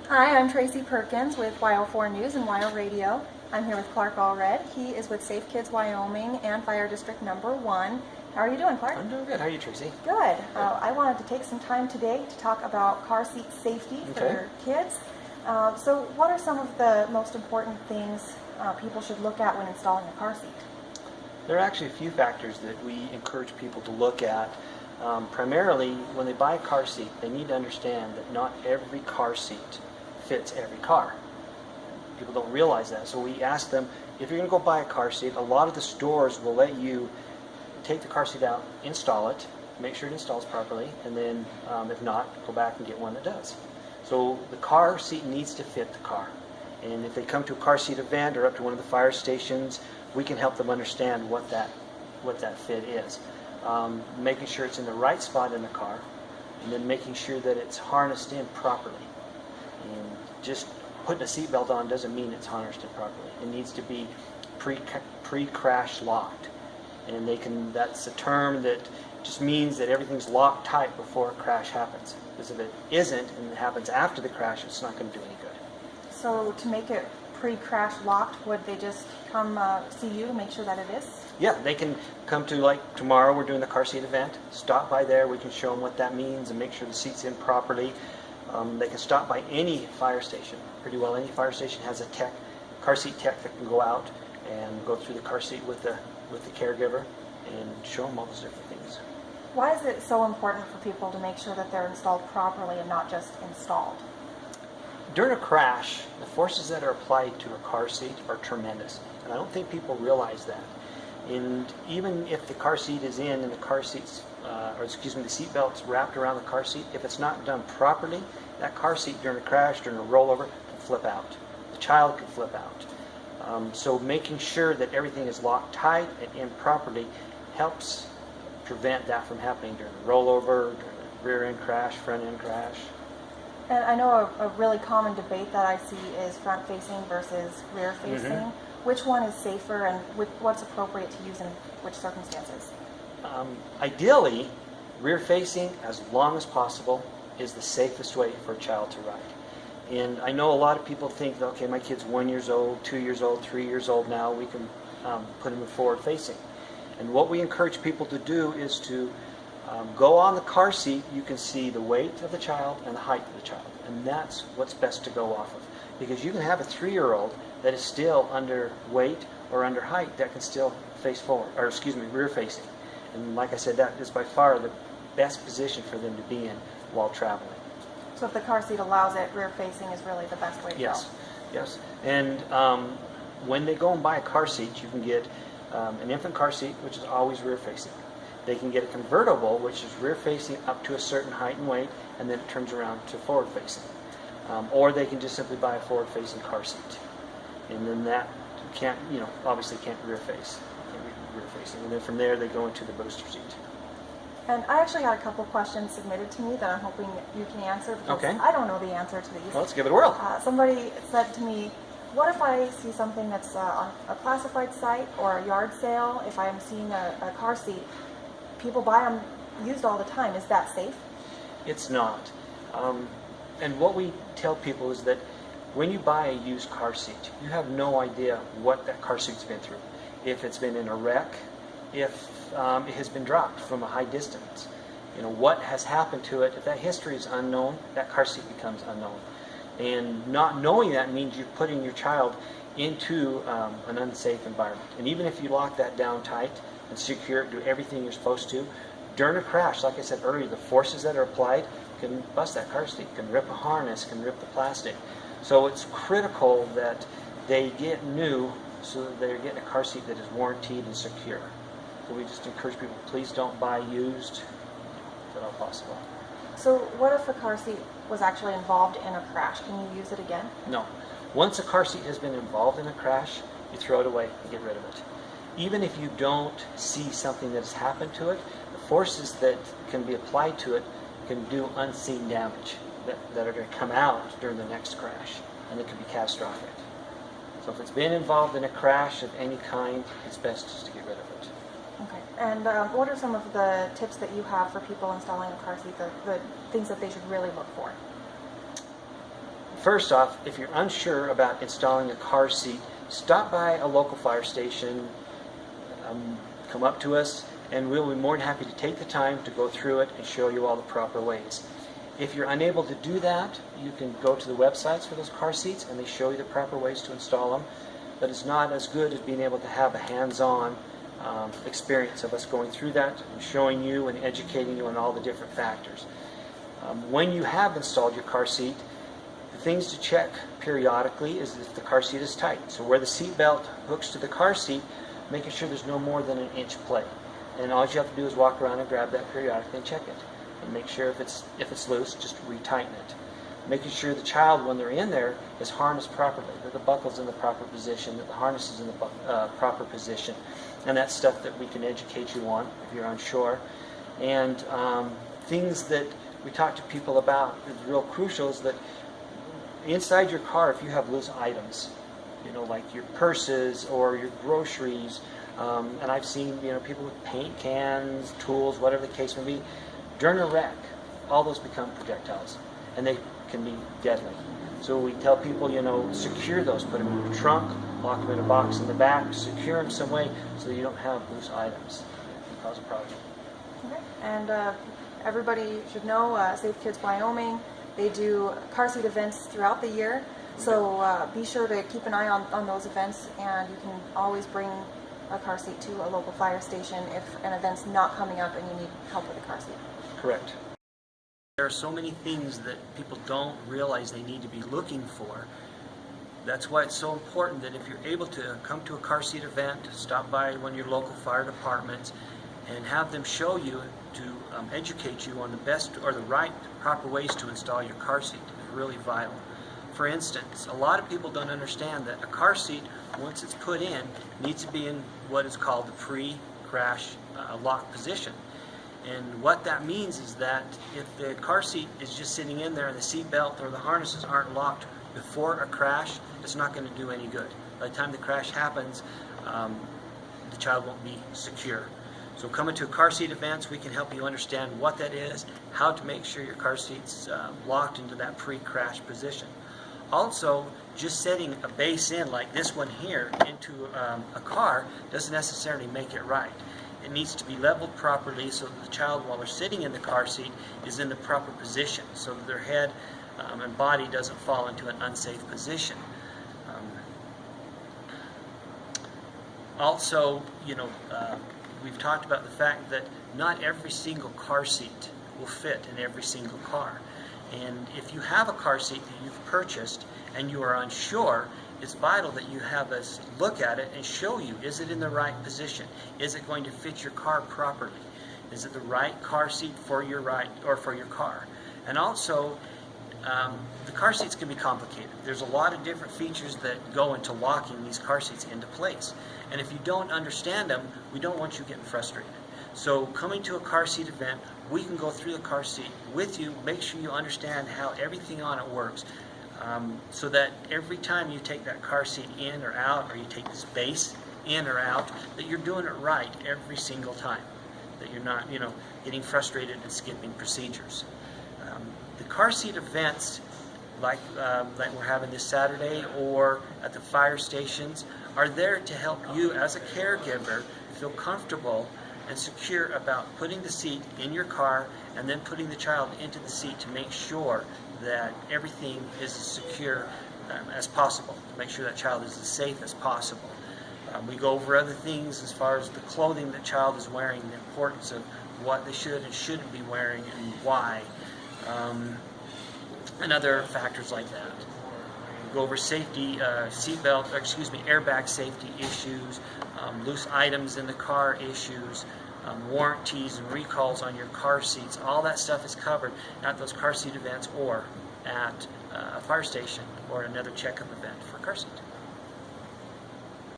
Hi, I'm Tracie Perkins with YO4 News and YO Radio. I'm here with Clark Allred. He is with Safe Kids Wyoming and Fire District Number 1. How are you doing, Clark? I'm doing good. How are you, Tracie? Good. I wanted to take some time today to talk about car seat safety for kids. So what are some of the most important things people should look at when installing a car seat? There are actually a few factors that we encourage people to look at. Primarily, when they buy a car seat, they need to understand that not every car seat fits every car. People don't realize that. So we ask them, if you're going to go buy a car seat, a lot of the stores will let you take the car seat out, install it, make sure it installs properly, and then if not, go back and get one that does. So the car seat needs to fit the car. And if they come to a car seat event or up to one of the fire stations, we can help them understand what that fit is. Making sure it's in the right spot in the car, and then making sure that it's harnessed in properly. And just putting a seatbelt on doesn't mean it's harnessed in properly. It needs to be pre-crash locked. And that's a term that just means that everything's locked tight before a crash happens. Because if it isn't and it happens after the crash, it's not going to do any good. So to make it pre-crash locked, would they just come see you to make sure that it is? Yeah, they can come to, like tomorrow we're doing the car seat event, stop by there, we can show them what that means and make sure the seat's in properly. They can stop by any fire station. Pretty well any fire station has a car seat tech that can go out and go through the car seat with the caregiver and show them all those different things. Why is it so important for people to make sure that they're installed properly and not just installed? During a crash, the forces that are applied to a car seat are tremendous, and I don't think people realize that. And even if the car seat is in and the the seat belt's wrapped around the car seat, if it's not done properly, that car seat during a crash, during a rollover, can flip out. The child can flip out. So making sure that everything is locked tight and in properly helps prevent that from happening during the rollover, during the rear end crash, front end crash. And I know a really common debate that I see is front facing versus rear facing. Mm-hmm. Which one is safer and what's appropriate to use in which circumstances? Ideally, rear facing as long as possible is the safest way for a child to ride. And I know a lot of people think, okay, my kid's 1 year old, 2 years old, 3 years old now, we can put him in forward facing. And what we encourage people to do is to go on the car seat. You can see the weight of the child and the height of the child. And that's what's best to go off of. Because you can have a 3-year-old that is still under weight or under height that can still face forward, or rear facing. And like I said, that is by far the best position for them to be in while traveling. So if the car seat allows it, rear facing is really the best way to go? Yes. And when they go and buy a car seat, you can get an infant car seat, which is always rear facing. They can get a convertible, which is rear facing up to a certain height and weight, and then it turns around to forward facing. Or they can just simply buy a forward facing car seat. And then that obviously can't rear face. Can't be rear facing. And then from there they go into the booster seat. And I actually had a couple questions submitted to me that I'm hoping you can answer because I don't know the answer to these. Well, let's give it a whirl. Somebody said to me, what if I see something that's on a classified site or a yard sale, if I'm seeing a car seat, people buy them used all the time, is that safe? It's not. And what we tell people is that when you buy a used car seat, you have no idea what that car seat's been through. If it's been in a wreck, if it has been dropped from a high distance, what has happened to it. If that history is unknown, that car seat becomes unknown. And not knowing that means you're putting your child into an unsafe environment. And even if you lock that down tight and secure it, do everything you're supposed to, during a crash, like I said earlier, the forces that are applied can bust that car seat, can rip a harness, can rip the plastic. So it's critical that they get new so that they're getting a car seat that is warranted and secure. So we just encourage people, please don't buy used if at all possible. So what if a car seat was actually involved in a crash? Can you use it again? No. Once a car seat has been involved in a crash, you throw it away and get rid of it. Even if you don't see something that has happened to it, the forces that can be applied to it can do unseen damage that are going to come out during the next crash, and it can be catastrophic. So if it's been involved in a crash of any kind, it's best just to get rid of it. Okay. And what are some of the tips that you have for people installing a car seat, the things that they should really look for? First off, if you're unsure about installing a car seat, stop by a local fire station, come up to us, and we'll be more than happy to take the time to go through it and show you all the proper ways. If you're unable to do that, you can go to the websites for those car seats and they show you the proper ways to install them. But it's not as good as being able to have a hands-on experience of us going through that and showing you and educating you on all the different factors. When you have installed your car seat, the things to check periodically is if the car seat is tight. So where the seat belt hooks to the car seat, making sure there's no more than an inch play. And all you have to do is walk around and grab that periodically and check it. And make sure if it's loose, just retighten it. Making sure the child, when they're in there, is harnessed properly, that the buckle's in the proper position, that the harness is in the proper position. And that's stuff that we can educate you on if you're unsure. And things that we talk to people about is real crucial is that inside your car, if you have loose items, like your purses or your groceries, and I've seen people with paint cans, tools, whatever the case may be, during a wreck, all those become projectiles, and they can be deadly. So we tell people, secure those, put them in your trunk, lock them in a box in the back, secure them some way so you don't have loose items that cause a problem. Okay. And everybody should know Safe Kids Wyoming, they do car seat events throughout the year. So be sure to keep an eye on those events, and you can always bring a car seat to a local fire station if an event's not coming up and you need help with a car seat. Correct. There are so many things that people don't realize they need to be looking for. That's why it's so important that if you're able to come to a car seat event, stop by one of your local fire departments and have them show you to educate you on the best or the right proper ways to install your car seat is really vital. For instance, a lot of people don't understand that a car seat, once it's put in, needs to be in what is called the pre-crash lock position. And what that means is that if the car seat is just sitting in there and the seat belt or the harnesses aren't locked before a crash, it's not going to do any good. By the time the crash happens, the child won't be secure. So coming to car seat events, we can help you understand what that is, how to make sure your car seat's locked into that pre-crash position. Also, just setting a base in like this one here into a car doesn't necessarily make it right. It needs to be leveled properly so that the child, while they're sitting in the car seat, is in the proper position so that their head and body doesn't fall into an unsafe position. Also, we've talked about the fact that not every single car seat will fit in every single car. And if you have a car seat that you've purchased and you are unsure, it's vital that you have us look at it and show you, is it in the right position? Is it going to fit your car properly? Is it the right car seat for your car? And also, the car seats can be complicated. There's a lot of different features that go into locking these car seats into place. And if you don't understand them, we don't want you getting frustrated. So coming to a car seat event, we can go through the car seat with you, make sure you understand how everything on it works, so that every time you take that car seat in or out, or you take this base in or out, that you're doing it right every single time, that you're not, getting frustrated and skipping procedures. The car seat events, like we're having this Saturday or at the fire stations, are there to help you as a caregiver feel comfortable and secure about putting the seat in your car and then putting the child into the seat to make sure that everything is as secure as possible, to make sure that child is as safe as possible. We go over other things as far as the clothing the child is wearing, the importance of what they should and shouldn't be wearing and why, and other factors like that. We go over safety, airbag safety issues, loose items in the car issues, warranties and recalls on your car seats. All that stuff is covered at those car seat events or at a fire station or another checkup event for car seat.